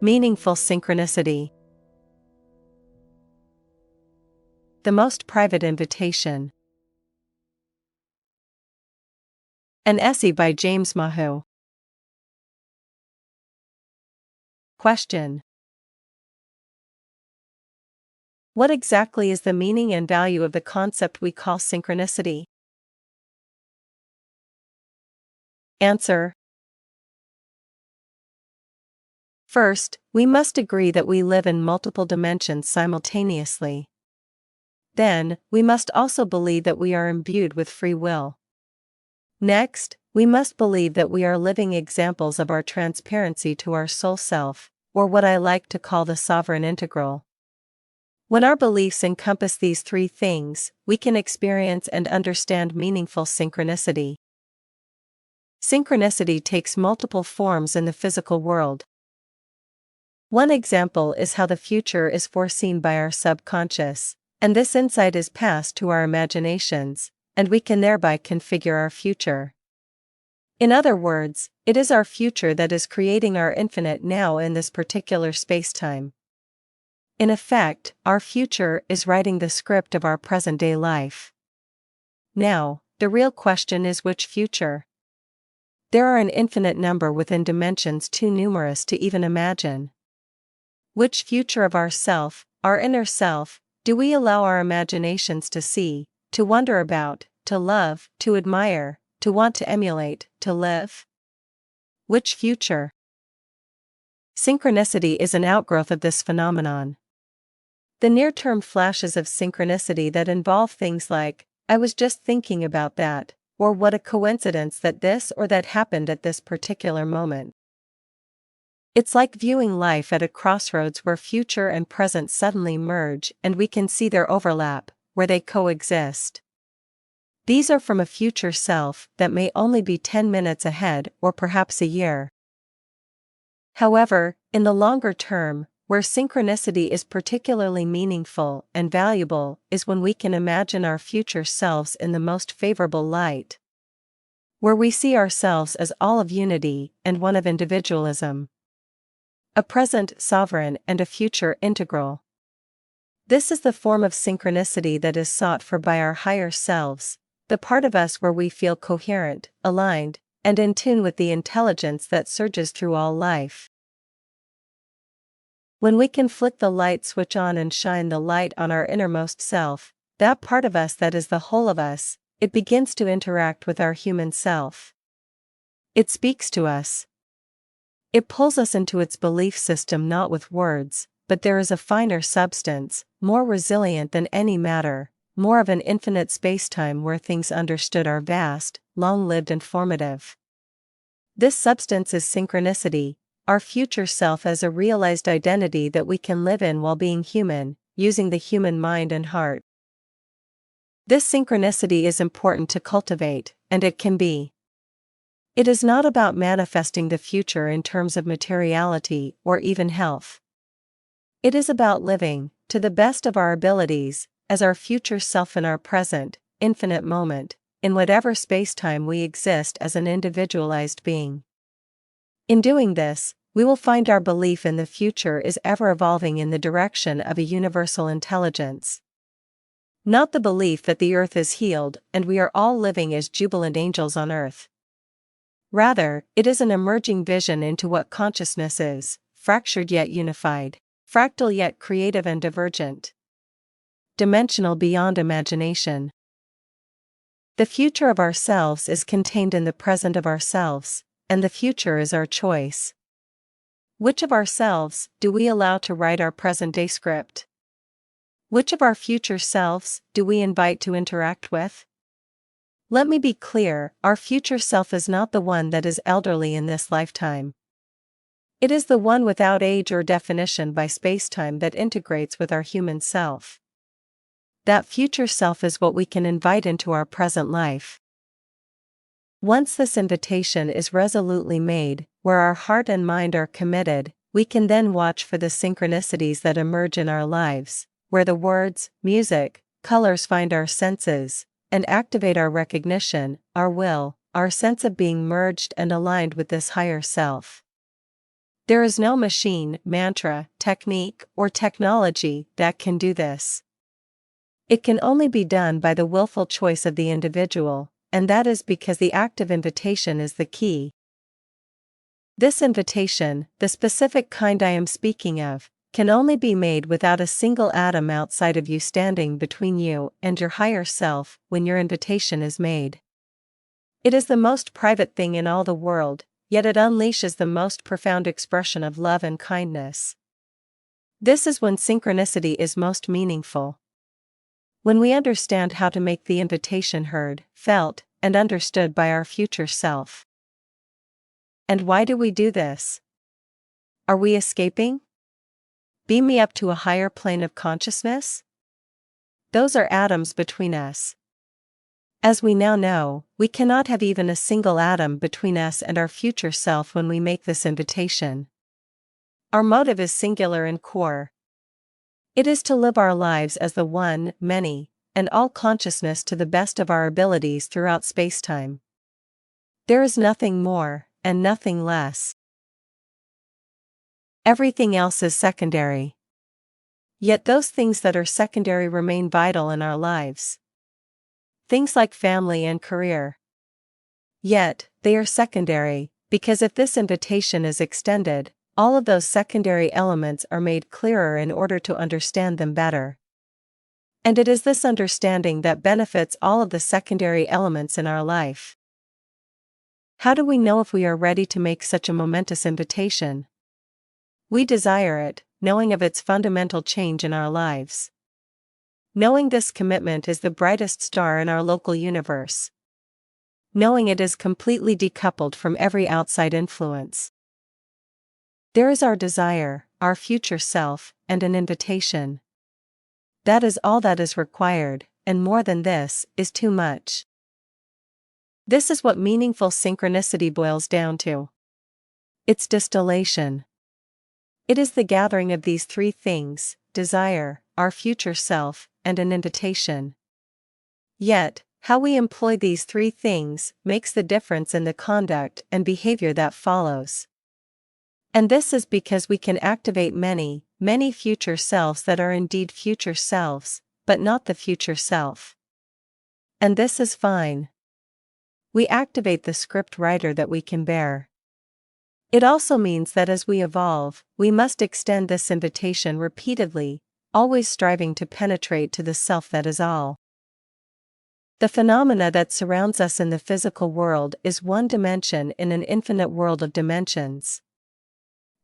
Meaningful synchronicity. The most private invitation. An essay by James Mahu. Question: what exactly is the meaning and value of the concept we call synchronicity? Answer: first, we must agree that we live in multiple dimensions simultaneously. Then, we must also believe that we are imbued with free will. Next, we must believe that we are living examples of our transparency to our soul self, or what I like to call the sovereign integral. When our beliefs encompass these three things, we can experience and understand meaningful synchronicity. Synchronicity takes multiple forms in the physical world. One example is how the future is foreseen by our subconscious, and this insight is passed to our imaginations, and we can thereby configure our future. In other words, it is our future that is creating our infinite now in this particular spacetime. In effect, our future is writing the script of our present-day life. Now, the real question is which future? There are an infinite number within dimensions too numerous to even imagine. Which future of ourself, our inner self, do we allow our imaginations to see, to wonder about, to love, to admire, to want to emulate, to live? Which future? Synchronicity is an outgrowth of this phenomenon. The near-term flashes of synchronicity that involve things like, I was just thinking about that, or what a coincidence that this or that happened at this particular moment. It's like viewing life at a crossroads where future and present suddenly merge and we can see their overlap, where they coexist. These are from a future self that may only be 10 minutes ahead or perhaps a year. However, in the longer term, where synchronicity is particularly meaningful and valuable is when we can imagine our future selves in the most favorable light, where we see ourselves as all of unity and one of individualism. A present sovereign and a future integral. This is the form of synchronicity that is sought for by our higher selves, the part of us where we feel coherent, aligned, and in tune with the intelligence that surges through all life. When we can flick the light switch on and shine the light on our innermost self, that part of us that is the whole of us, it begins to interact with our human self. It speaks to us. It pulls us into its belief system not with words, but there is a finer substance, more resilient than any matter, more of an infinite spacetime where things understood are vast, long-lived and formative. This substance is synchronicity, our future self as a realized identity that we can live in while being human, using the human mind and heart. This synchronicity is important to cultivate, and it can be. It is not about manifesting the future in terms of materiality or even health. It is about living, to the best of our abilities, as our future self in our present, infinite moment, in whatever spacetime we exist as an individualized being. In doing this, we will find our belief in the future is ever evolving in the direction of a universal intelligence. Not the belief that the earth is healed and we are all living as jubilant angels on earth. Rather, it is an emerging vision into what consciousness is, fractured yet unified, fractal yet creative and divergent. Dimensional beyond imagination. The future of ourselves is contained in the present of ourselves, and the future is our choice. Which of ourselves do we allow to write our present-day script? Which of our future selves do we invite to interact with? Let me be clear, our future self is not the one that is elderly in this lifetime. It is the one without age or definition by spacetime that integrates with our human self. That future self is what we can invite into our present life. Once this invitation is resolutely made, where our heart and mind are committed, we can then watch for the synchronicities that emerge in our lives, where the words, music, colors find our senses, and activate our recognition, our will, our sense of being merged and aligned with this higher self. There is no machine, mantra, technique, or technology that can do this. It can only be done by the willful choice of the individual, and that is because the act of invitation is the key. This invitation, the specific kind I am speaking of, can only be made without a single atom outside of you standing between you and your higher self when your invitation is made. It is the most private thing in all the world, yet it unleashes the most profound expression of love and kindness. This is when synchronicity is most meaningful. When we understand how to make the invitation heard, felt, and understood by our future self. And why do we do this? Are we escaping? Beam me up to a higher plane of consciousness? Those are atoms between us. As we now know, we cannot have even a single atom between us and our future self when we make this invitation. Our motive is singular and core. It is to live our lives as the one, many, and all consciousness to the best of our abilities throughout spacetime. There is nothing more, and nothing less. Everything else is secondary. Yet those things that are secondary remain vital in our lives. Things like family and career. Yet, they are secondary, because if this invitation is extended, all of those secondary elements are made clearer in order to understand them better. And it is this understanding that benefits all of the secondary elements in our life. How do we know if we are ready to make such a momentous invitation? We desire it, knowing of its fundamental change in our lives. Knowing this commitment is the brightest star in our local universe. Knowing it is completely decoupled from every outside influence. There is our desire, our future self, and an invitation. That is all that is required, and more than this is too much. This is what meaningful synchronicity boils down to. Its distillation. It is the gathering of these three things: desire, our future self, and an invitation. Yet, how we employ these three things makes the difference in the conduct and behavior that follows. And this is because we can activate many, many future selves that are indeed future selves, but not the future self. And this is fine. We activate the script writer that we can bear. It also means that as we evolve, we must extend this invitation repeatedly, always striving to penetrate to the self that is all. The phenomena that surrounds us in the physical world is one dimension in an infinite world of dimensions.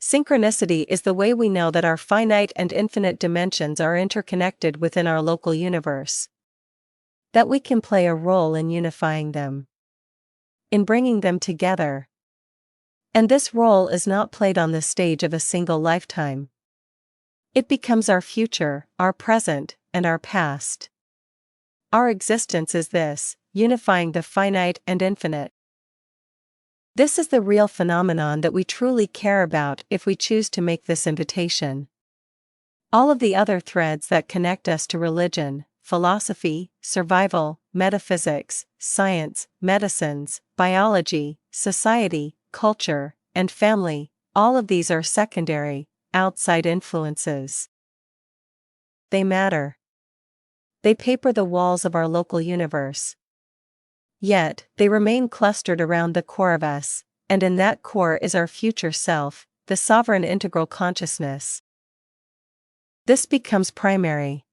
Synchronicity is the way we know that our finite and infinite dimensions are interconnected within our local universe. That we can play a role in unifying them. In bringing them together. And this role is not played on the stage of a single lifetime. It becomes our future, our present, and our past. Our existence is this, unifying the finite and infinite. This is the real phenomenon that we truly care about if we choose to make this invitation. All of the other threads that connect us to religion, philosophy, survival, metaphysics, science, medicines, biology, society, culture, and family, all of these are secondary, outside influences. They matter. They paper the walls of our local universe. Yet, they remain clustered around the core of us, and in that core is our future self, the sovereign integral consciousness. This becomes primary.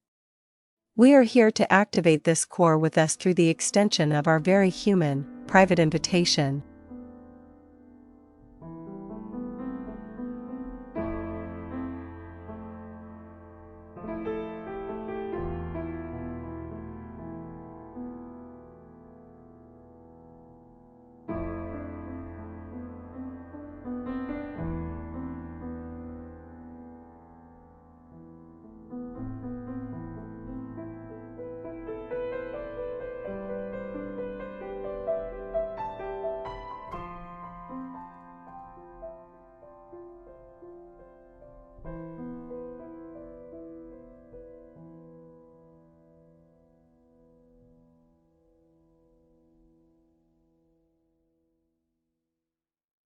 We are here to activate this core with us through the extension of our very human, private invitation.